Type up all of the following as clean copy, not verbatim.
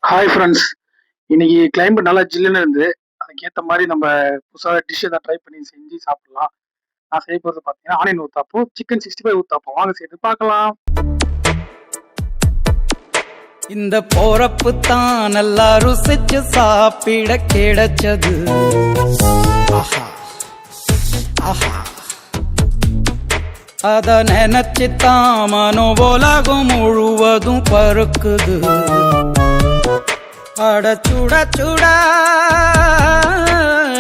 Hi friends. இன்னைக்கு climate நல்லா ஜில்லுன்னு இருந்து அதுக்கேற்ற மாதிரி நம்ம புதுசாக டிஷ் எதாவது ட்ரை பண்ணி செஞ்சு சாப்பிடலாம். நான் செய்ய போகிறது பார்த்தீங்கன்னா ஆனியன் ஊத்தாப்பம், சிக்கன் 65 ஊத்தாப்பம். வாங்க செய்து பார்க்கலாம். இந்த போறப்பு தான் நல்லா ருசிச்சு சாப்பிட கிடைச்சது. அத நினைச்சுத்தான் மனோ உலகம் முழுவதும் பருக்குது. அட சுட சுட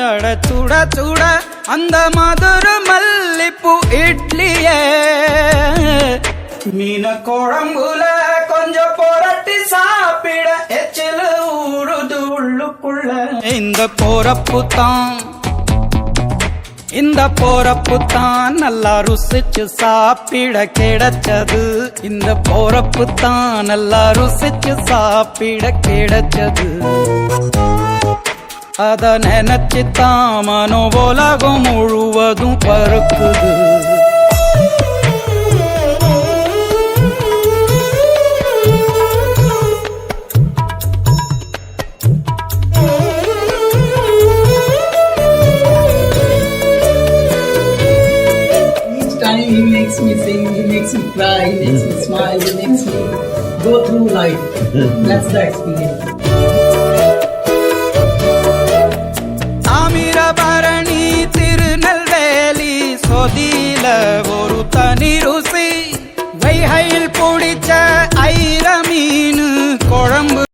அட சுட சுட அந்த மதுர மல்லிப்பூ இட்லியே மீன குழம்புல கொஞ்சம் புரட்டி சாப்பிட எச்சில் ஊறுது உள்ளுக்குள்ள. இந்த போறப்பு தான் நல்லா ருசிச்சு சாப்பிட கிடைச்சது. இந்த போறப்பு தான் நல்லா ருசிச்சு சாப்பிட கிடைச்சது. அத நினைச்சுத்தான் மனோ உலகம் முழுவதும் பருக்குது. He makes me sing, he makes me cry, he makes me smile, he makes me go through life. That's the experience. Thamirabarani Tirunelveli சொதியில ஒரு தனி ருசி. வைகையில் பிடிச்ச ஐர மீன் குழம்பு.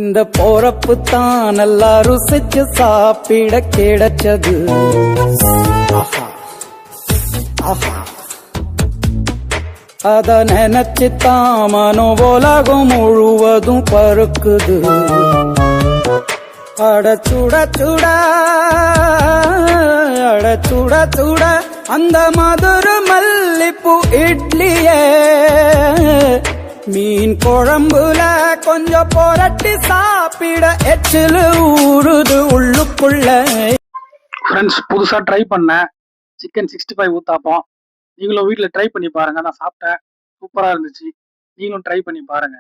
இந்த போறப்பு தான் நல்லா ருசிச்சு சாப்பிட கிடைச்சது. அத நினைச்சுத்தான் மனோ உலகம் முழுவதும் பருக்குது. அட சுட சுட அட சுட சுட அந்த மதுர மல்லிப்பூ இட்லியே மீன் குழம்புல கொஞ்சம் புரட்டி சாப்பிட எச்சில் ஊறுது உள்ளுக்குள்ள. ஃப்ரெண்ட்ஸ், புதுசாக ட்ரை பண்ணேன் சிக்கன் 65 ஊத்தாப்பம். நீங்களும் வீட்டில் ட்ரை பண்ணி பாருங்க. நான் சாப்பிட்டேன், சூப்பராக இருந்துச்சு. நீங்களும் ட்ரை பண்ணி பாருங்க.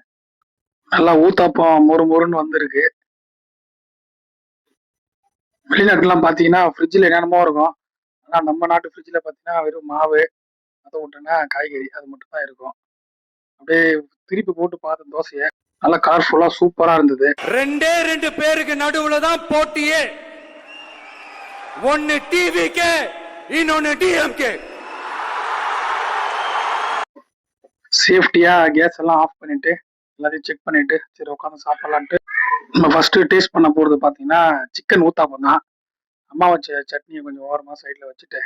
நல்லா ஊத்தாப்பம் மொறு மொறுன்னு வந்திருக்கு. வெளிநாட்டுலாம் பார்த்தீங்கன்னா ஃப்ரிட்ஜில் என்னென்னமோ இருக்கும். ஆனால் நம்ம நாட்டு ஃப்ரிட்ஜில் பார்த்தீங்கன்னா வெறும் மாவு, அதை விட்டுனா காய்கறி, அது மட்டும் தான் இருக்கும். அப்படியே திருப்பி போட்டு பார்த்தேன் தோசையை. நல்லா கலர்ஃபுல்லாக சூப்பராக இருந்தது. ரெண்டு பேருக்கு நடுவுல தான் போட்டியே. ஒன்னு டிவிக்கு, இன்னொன்னு டிஎம்கே. சேஃப்டியா கேஸ் எல்லாம் ஆஃப் பண்ணிட்டு எல்லாத்தையும் செக் பண்ணிட்டு சரி உட்காந்து சாப்பிடலான்ட்டு நம்ம ஃபர்ஸ்ட் டேஸ்ட் பண்ண போறது பாத்தீங்கன்னா சிக்கன் ஊத்தாப்பம் தான். அம்மா வச்ச சட்னியை கொஞ்சம் ஓரமா சைட்ல வச்சுட்டு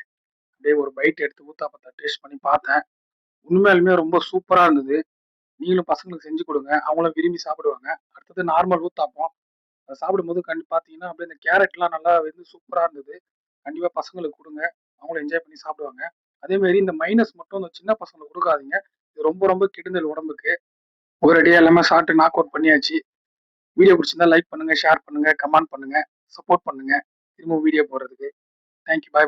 அப்படியே ஒரு பைட் எடுத்து ஊத்தாப்பத்தை டேஸ்ட் பண்ணி பார்த்தேன். உண்மையாலுமே ரொம்ப சூப்பரா இருந்தது. நீங்களும் பசங்களுக்கு செஞ்சு கொடுங்க, அவங்களும் விரும்பி சாப்பிடுவாங்க. அடுத்தது நார்மல் ஊத்தாப்பம். அதை சாப்பிடும்போது பார்த்தீங்கன்னா அப்படியே இந்த கேரட்லாம் நல்லா வந்து சூப்பரா இருந்தது. கண்டிப்பா பசங்களுக்கு கொடுங்க, அவங்களும் என்ஜாய் பண்ணி சாப்பிடுவாங்க. அதே மாதிரி இந்த மைனஸ் மட்டும் இந்த சின்ன பசங்களுக்கு கொடுக்காதீங்க. இது ரொம்ப ரொம்ப கெடுதல் உடம்புக்கு. ஒரு அடியா எல்லாமே சாப்பிட்டு நாக் அவுட் பண்ணியாச்சு. வீடியோ பிடிச்சிருந்தா லைக் பண்ணுங்க, ஷேர் பண்ணுங்க, கமெண்ட் பண்ணுங்க, சப்போர்ட் பண்ணுங்க. திரும்ப வீடியோ போடுறதுக்கு. தேங்க்யூ, பாய்.